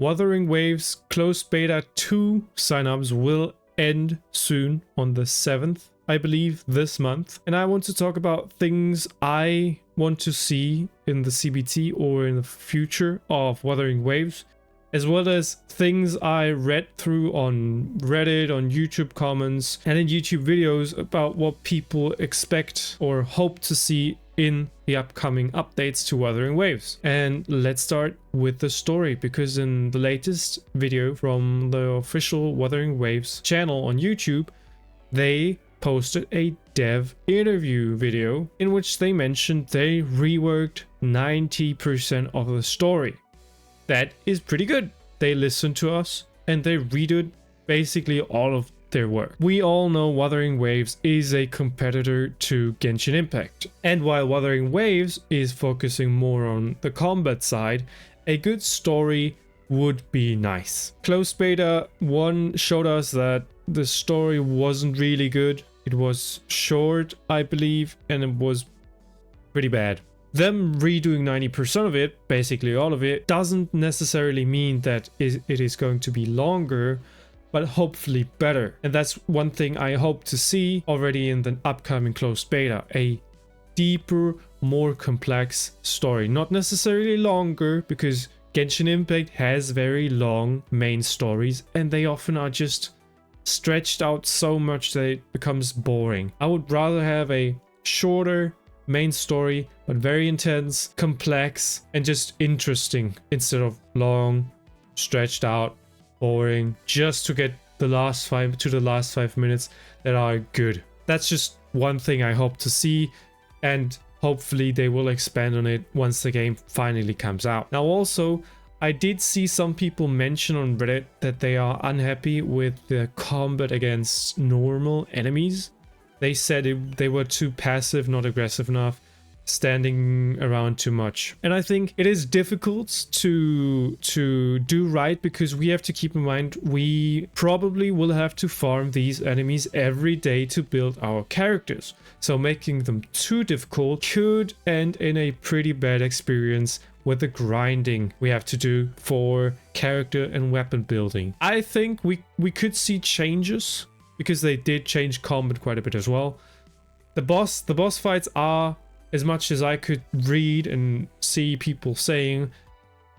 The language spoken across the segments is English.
Wuthering Waves closed beta 2 signups will end soon on the 7th, I believe, this month. And I want to talk about things I want to see in the CBT or in the future of Wuthering Waves, as well as things I read through on Reddit, on YouTube comments, and in YouTube videos about what people expect or hope to see in the upcoming updates to Wuthering Waves. And let's start with the story, because in the latest video from the official Wuthering Waves channel on YouTube, they posted a dev interview video in which they mentioned they reworked 90% of the story. That is pretty good. They listened to us and they redid basically all of their work. We all know Wuthering Waves is a competitor to Genshin Impact. And while Wuthering Waves is focusing more on the combat side, a good story would be nice. Closed beta 1 showed us that the story wasn't really good. It was short, I believe, and it was pretty bad. Them redoing 90% of it, basically all of it, doesn't necessarily mean that it is going to be longer, but hopefully better. And that's one thing I hope to see already in the upcoming closed beta. A deeper, more complex story. Not necessarily longer, because Genshin Impact has very long main stories and they often are just stretched out so much that it becomes boring. I would rather have a shorter main story, but very intense, complex, and just interesting, instead of long, stretched out, boring, just to get the last 5 minutes that are good. That's just one thing I hope to see, and hopefully they will expand on it once the game finally comes out. Now also, I did see some people mention on Reddit that they are unhappy with the combat against normal enemies. They said they were too passive, not aggressive enough, standing around too much. And I think it is difficult to do right, because we have to keep in mind we probably will have to farm these enemies every day to build our characters. So making them too difficult could end in a pretty bad experience with the grinding we have to do for character and weapon building. I think we could see changes, because they did change combat quite a bit as well. The boss fights are, as much as I could read and see people saying,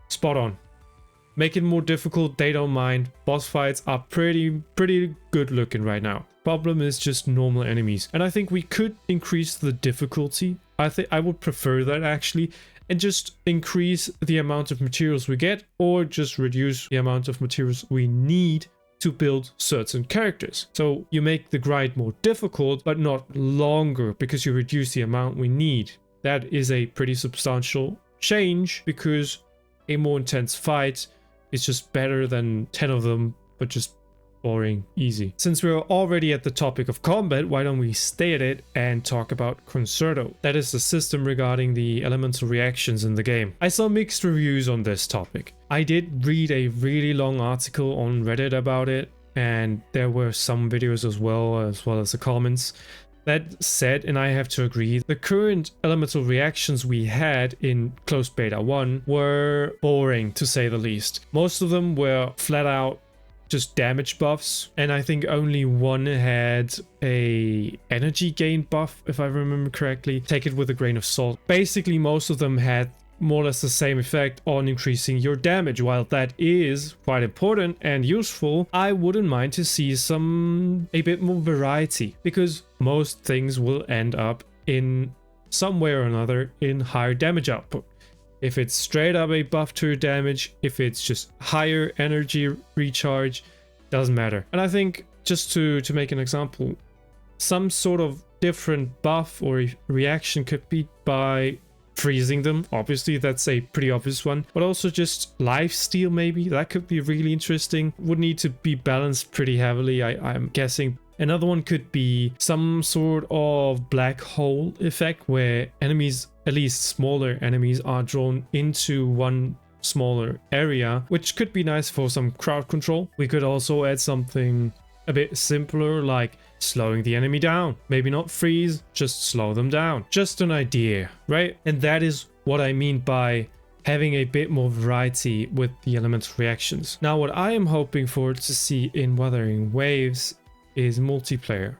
spot on. Make it more difficult, they don't mind. Boss fights are pretty good looking right now. Problem is just normal enemies. And I think we could increase the difficulty. I think I would prefer that actually, and just increase the amount of materials we get, or just reduce the amount of materials we need to build certain characters. So you make the grind more difficult, but not longer, because you reduce the amount we need. That is a pretty substantial change, because a more intense fight is just better than 10 of them, but just boring, easy. Since we're already at the topic of combat, why don't we stay at it and talk about Concerto? That is the system regarding the elemental reactions in the game. I saw mixed reviews on this topic. I did read a really long article on Reddit about it, and there were some videos as well as the comments. That said, and I have to agree, the current elemental reactions we had in closed beta 1 were boring, to say the least. Most of them were flat out just damage buffs, and I think only one had a energy gain buff, if I remember correctly. Take it with a grain of salt. Basically, most of them had more or less the same effect on increasing your damage. While that is quite important and useful, I wouldn't mind to see a bit more variety, because most things will end up in some way or another in higher damage output. If it's straight up a buff to your damage, if it's just higher energy recharge, doesn't matter. And I think, just to make an example, some sort of different buff or reaction could be by freezing them. Obviously, that's a pretty obvious one. But also just lifesteal, maybe. That could be really interesting. Would need to be balanced pretty heavily, I'm guessing. Another one could be some sort of black hole effect, where enemies, at least smaller enemies, are drawn into one smaller area, which could be nice for some crowd control. We could also add something a bit simpler, like slowing the enemy down. Maybe not freeze, just slow them down. Just an idea, right? And that is what I mean by having a bit more variety with the elemental reactions. Now, what I am hoping for to see in Wuthering Waves is multiplayer.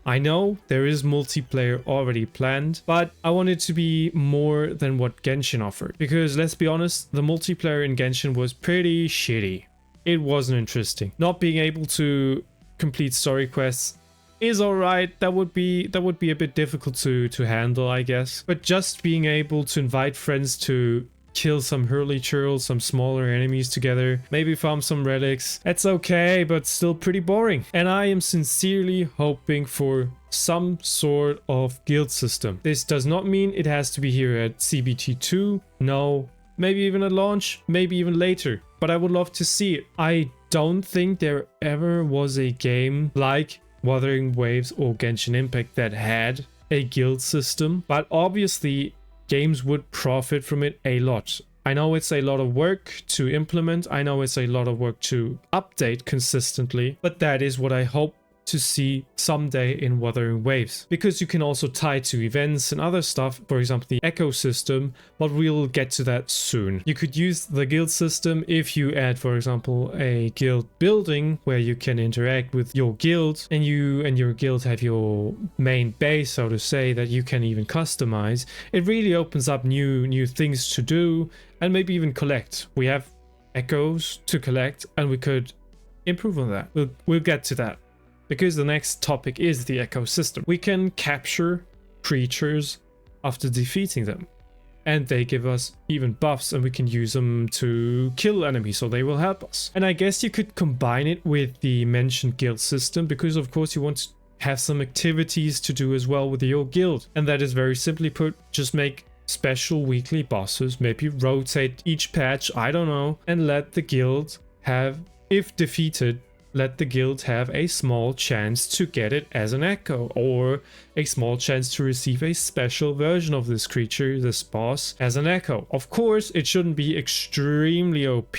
I know there is multiplayer already planned, but I want it to be more than what Genshin offered. Because let's be honest, the multiplayer in Genshin was pretty shitty. It wasn't interesting. Not being able to complete story quests is alright. That would be a bit difficult to handle, I guess. But just being able to invite friends to kill some hurly churls, some smaller enemies together, maybe farm some relics, that's okay, but still pretty boring. And I am sincerely hoping for some sort of guild system. This does not mean it has to be here at CBT2. No, maybe even at launch, maybe even later, but I would love to see it. I don't think there ever was a game like Wuthering Waves or Genshin Impact that had a guild system, but obviously games would profit from it a lot. I know it's a lot of work to implement. I know it's a lot of work to update consistently, but that is what I hope to see someday in Wuthering Waves, because you can also tie to events and other stuff, for example the ecosystem, but we'll get to that soon. You could use the guild system if you add, for example, a guild building where you can interact with your guild, and you and your guild have your main base, so to say, that you can even customize. It really opens up new things to do, and maybe even collect. We have echoes to collect, and we could improve on that. We'll get to that, because the next topic is the ecosystem. We can capture creatures after defeating them, and they give us even buffs, and we can use them to kill enemies, so they will help us. And I guess you could combine it with the mentioned guild system, because of course you want to have some activities to do as well with your guild. And that is very simply put, just make special weekly bosses, maybe rotate each patch, I don't know, and let the guild have, if defeated, let the guild have a small chance to get it as an echo, or a small chance to receive a special version of this creature, this boss, as an echo. Of course, it shouldn't be extremely OP,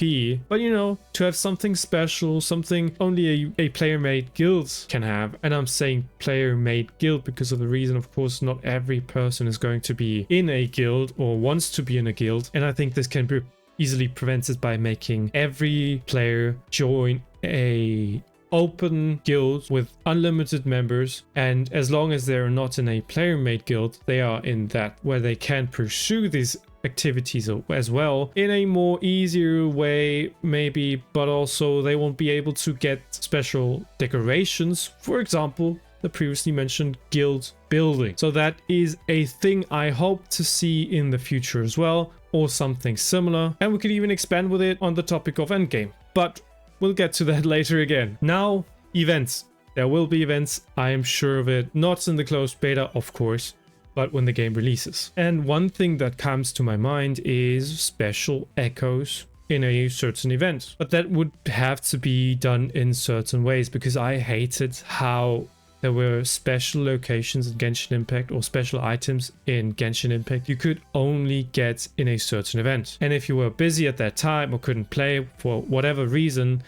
but you know, to have something special, something only a player-made guild can have. And I'm saying player-made guild because of the reason, of course, not every person is going to be in a guild or wants to be in a guild. And I think this can be easily prevented by making every player join a open guild with unlimited members, and as long as they're not in a player-made guild, they are in that where they can pursue these activities as well in a more easier way maybe, but also they won't be able to get special decorations, for example the previously mentioned guild building. So that is a thing I hope to see in the future as well, or something similar, and we could even expand with it on the topic of endgame, but we'll get to that later again. Now, events. There will be events, I am sure of it. Not in the closed beta, of course, but when the game releases. And one thing that comes to my mind is special echoes in a certain event. But that would have to be done in certain ways, because I hated how there were special locations in Genshin Impact, or special items in Genshin Impact you could only get in a certain event. And if you were busy at that time or couldn't play for whatever reason,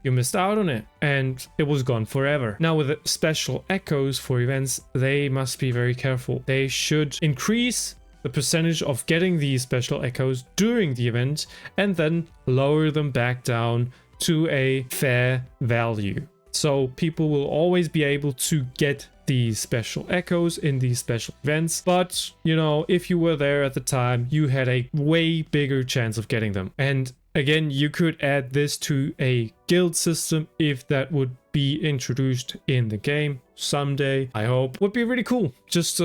you missed out on it and it was gone forever. Now with the special echoes for events, they must be very careful. They should increase the percentage of getting these special echoes during the event and then lower them back down to a fair value. So people will always be able to get these special echoes in these special events. But, you know, if you were there at the time, you had a way bigger chance of getting them. And again, you could add this to a guild system if that would be introduced in the game someday. I hope. Would be really cool. Just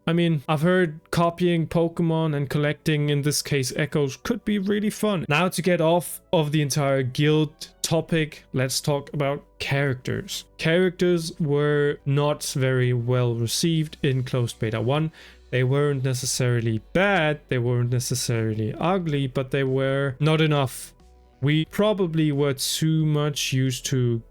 I mean, I've heard copying Pokemon and collecting, in this case, echoes, could be really fun. Now to get off of the entire guild topic, let's talk about characters. Characters were not very well received in closed beta 1. They weren't necessarily bad, they weren't necessarily ugly, but they were not enough. We probably were too much used to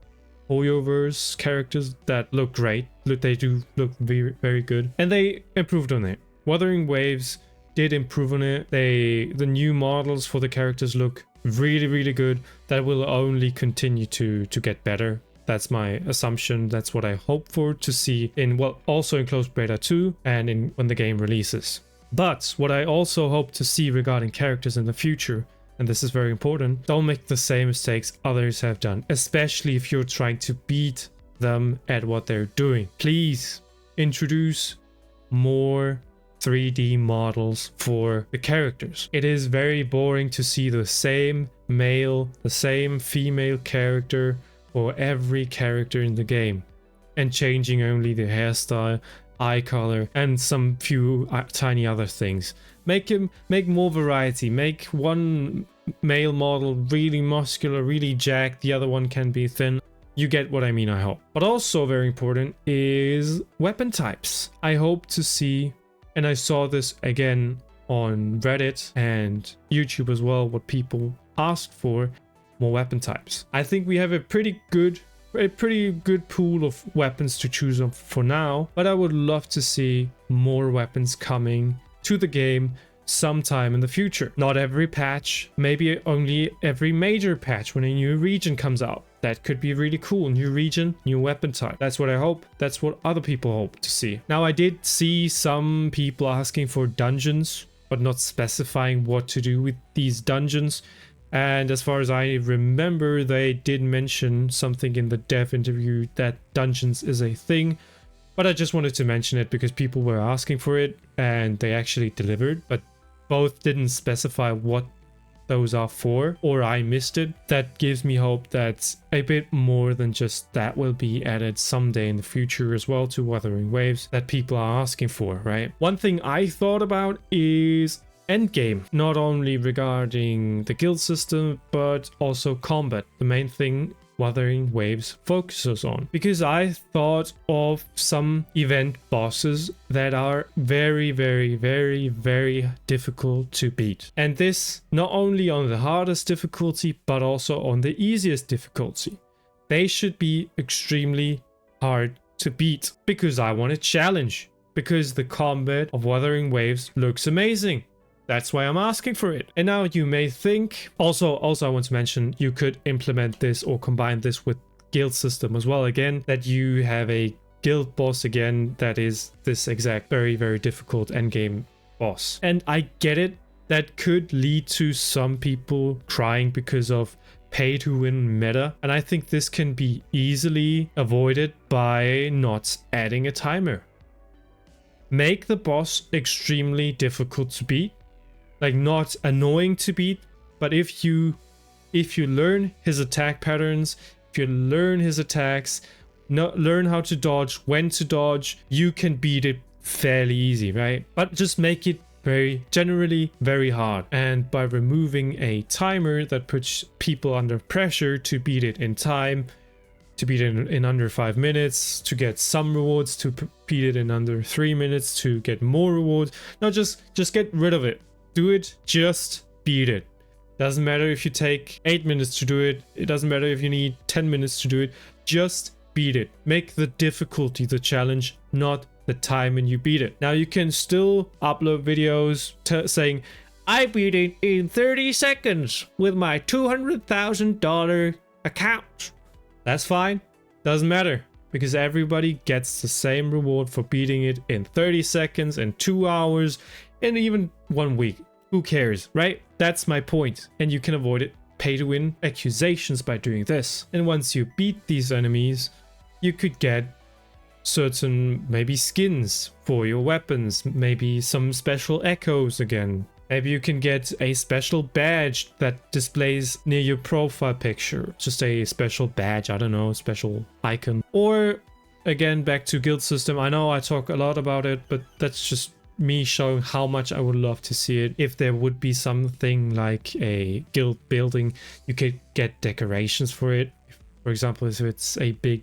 Hoyoverse characters that look great. They do look very, very good, and they improved on it. Wuthering Waves did improve on it. The new models for the characters look really, really good. That will only continue to get better. That's my assumption. That's what I hope for to see in, well, also in closed beta 2 and in when the game releases. But what I also hope to see regarding characters in the future, and this is very important, don't make the same mistakes others have done, especially if you're trying to beat them at what they're doing. Please introduce more 3D models for the characters. It is very boring to see the same male, the same female character for every character in the game, and changing only the hairstyle, eye color, and some few tiny other things. Make more variety. Make one male model really muscular, really jacked, the other one can be thin. You get what I mean, I hope. But also very important is weapon types. I hope to see, and I saw this again on Reddit and YouTube as well, what people asked for, more weapon types. I think we have a pretty good pool of weapons to choose from for now, but I would love to see more weapons coming to the game sometime in the future. Not every patch, maybe only every major patch when a new region comes out. That could be really cool. New region, new weapon type. That's what I hope. That's what other people hope to see. Now, I did see some people asking for dungeons, but not specifying what to do with these dungeons. And as far as I remember, they did mention something in the dev interview that dungeons is a thing. But I just wanted to mention it because people were asking for it and they actually delivered. But both didn't specify what those are for, or I missed it. That gives me hope that a bit more than just that will be added someday in the future as well to Wuthering Waves that people are asking for, right? One thing I thought about is endgame, not only regarding the guild system, but also combat, the main thing Wuthering Waves focuses on. Because I thought of some event bosses that are very, very, very, very difficult to beat. And this not only on the hardest difficulty, but also on the easiest difficulty. They should be extremely hard to beat because I want a challenge. Because the combat of Wuthering Waves looks amazing. That's why I'm asking for it. And now you may think, also I want to mention, you could implement this or combine this with guild system as well. Again, that you have a guild boss again that is this exact very, very difficult endgame boss. And I get it. That could lead to some people crying because of pay to win meta. And I think this can be easily avoided by not adding a timer. Make the boss extremely difficult to beat. Like, not annoying to beat, but if you learn his attack patterns, if you learn his attacks, learn how to dodge, when to dodge, you can beat it fairly easy, right? But just make it generally very hard. And by removing a timer that puts people under pressure to beat it in time, to beat it in under 5 minutes, to get some rewards, to beat it in under 3 minutes, to get more rewards. No, just get rid of it. Do it, just beat it. Doesn't matter if you take 8 minutes to do it. It doesn't matter if you need 10 minutes to do it. Just beat it. Make the difficulty the challenge, not the time when you beat it. Now you can still upload videos saying, I beat it in 30 seconds with my $200,000 account. That's fine. Doesn't matter. Because everybody gets the same reward for beating it in 30 seconds and 2 hours and even 1 week. Who cares, right? That's my point. And you can avoid it. Pay to win accusations by doing this. And once you beat these enemies, you could get certain maybe skins for your weapons, maybe some special echoes again. Maybe you can get a special badge that displays near your profile picture. Just a special badge, I don't know, special icon. Or again, back to guild system. I know I talk a lot about it, but that's just me showing how much I would love to see it. If there would be something like a guild building, you could get decorations for it. For example, if it's a big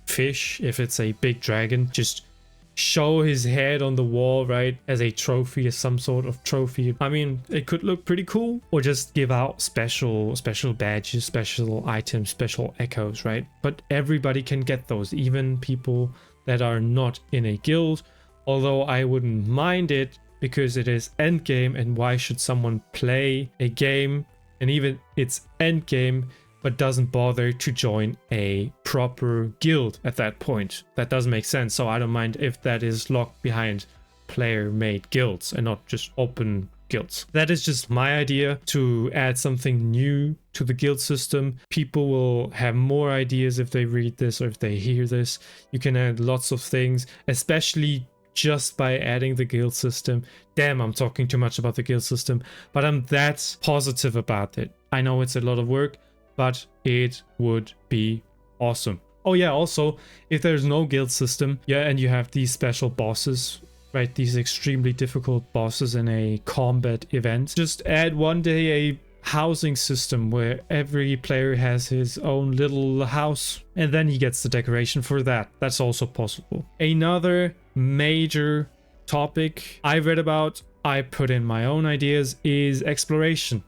fish, if it's a big dragon, just show his head on the wall, right, as a trophy, as some sort of trophy. I mean, it could look pretty cool. Or just give out special badges, special items, special echoes, right? But everybody can get those, even people that are not in a guild. Although I wouldn't mind it because it is endgame, and why should someone play a game and even its endgame but doesn't bother to join a proper guild at that point? That doesn't make sense. So I don't mind if that is locked behind player made guilds and not just open guilds. That is just my idea to add something new to the guild system. People will have more ideas if they read this or if they hear this. You can add lots of things, especially just by adding the guild system. Damn, I'm talking too much about the guild system, but I'm that positive about it. I know it's a lot of work, but it would be awesome. Oh yeah, also, if there's no guild system, yeah, and you have these special bosses, right, these extremely difficult bosses in a combat event, just add one day a housing system where every player has his own little house and then he gets the decoration for that. That's also possible. Another major topic I read about, I put in my own ideas, is exploration.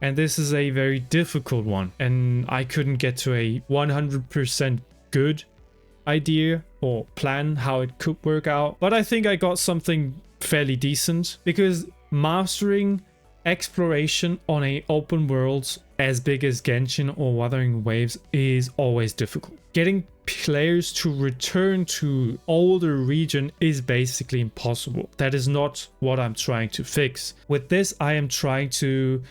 And this is a very difficult one, and I couldn't get to a 100% good idea or plan how it could work out, but I think I got something fairly decent, because mastering exploration on a open world as big as Genshin or Wuthering Waves is always difficult. Getting players to return to older region is basically impossible. That is not what I'm trying to fix. With this, I am trying to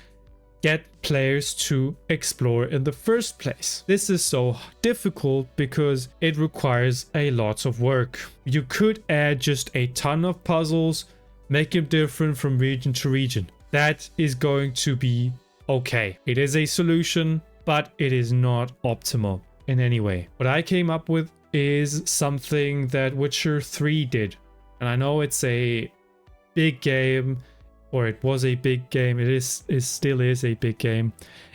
get players to explore in the first place. This is so difficult because it requires a lot of work. You could add just a ton of puzzles, make them different from region to region. That is going to be okay. It is a solution, but it is not optimal in any way. What I came up with is something that Witcher 3 did. And I know it's a big game, or it was a big game. It still is a big game.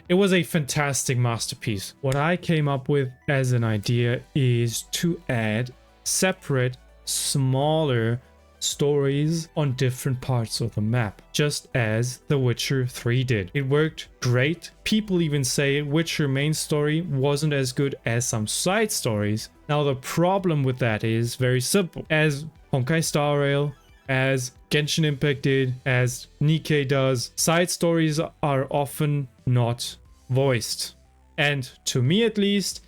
It was a fantastic masterpiece. What I came up with as an idea is to add separate, smaller stories on different parts of the map, just as The Witcher 3 did. It worked great. People even say Witcher main story wasn't as good as some side stories. Now the problem with that is very simple. As Honkai Star Rail, as Genshin Impact did, as Nikkei does, side stories are often not voiced. And to me at least,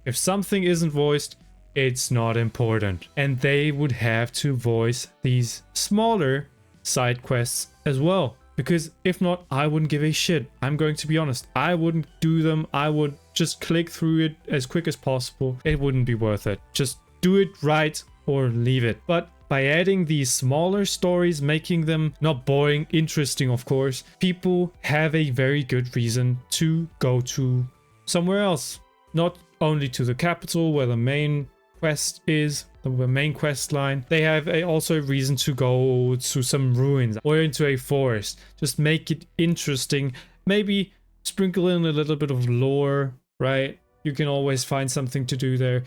if something isn't voiced, it's not important. And they would have to voice these smaller side quests as well. Because if not, I wouldn't give a shit. I'm going to be honest. I wouldn't do them. I would just click through it as quick as possible. It wouldn't be worth it. Just do it right or leave it. But by adding these smaller stories, making them not boring, interesting of course, people have a very good reason to go to somewhere else. Not only to the capital where the main quest is, the main quest line. They have also a reason to go to some ruins or into a forest. Just make it interesting. Maybe sprinkle in a little bit of lore, right? You can always find something to do there.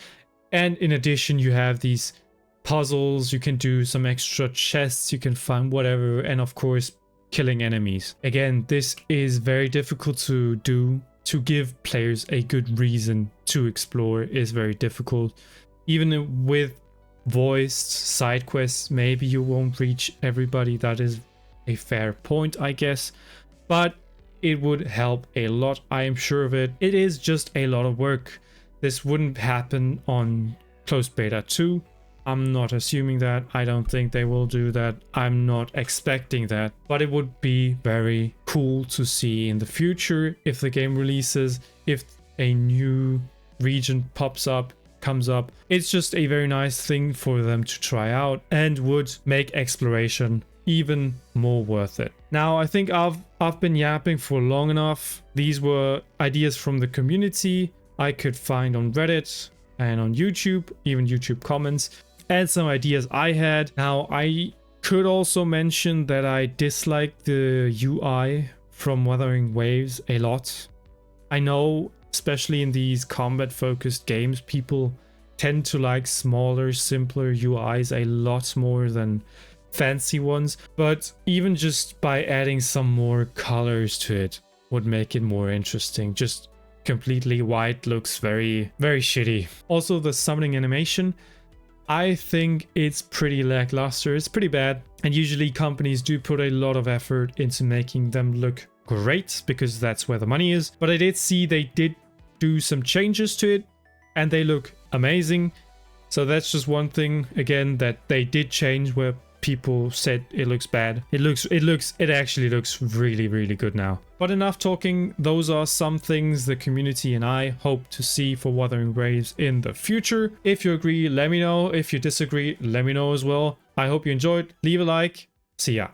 And in addition, you have these puzzles, you can do some extra chests, you can find whatever, and of course killing enemies. Again, this is very difficult to do. To give players a good reason to explore is very difficult. Even with voiced side quests, maybe you won't reach everybody. That is a fair point, I guess, but it would help a lot. I am sure of it. It is just a lot of work. This wouldn't happen on closed beta 2. I'm not assuming that. I don't think they will do that. I'm not expecting that. But it would be very cool to see in the future if the game releases, if a new region comes up. It's just a very nice thing for them to try out and would make exploration even more worth it. Now, I think I've been yapping for long enough. These were ideas from the community I could find on Reddit and on YouTube, even YouTube comments, and some ideas I had. Now, I could also mention that I dislike the UI from Wuthering Waves a lot. I know, especially in these combat-focused games, people tend to like smaller, simpler UIs a lot more than fancy ones. But even just by adding some more colors to it would make it more interesting. Just completely white looks very, very shitty. Also, the summoning animation, I think it's pretty lackluster. It's pretty bad. And usually companies do put a lot of effort into making them look great because that's where the money is. But I did see they did do some changes to it and they look amazing. So that's just one thing, again, that they did change, where people said it looks bad. It actually looks really, really good now. But enough talking. Those are some things the community and I hope to see for Wuthering Waves in the future. If you agree, let me know. If you disagree, let me know as well. I hope you enjoyed. Leave a like. See ya.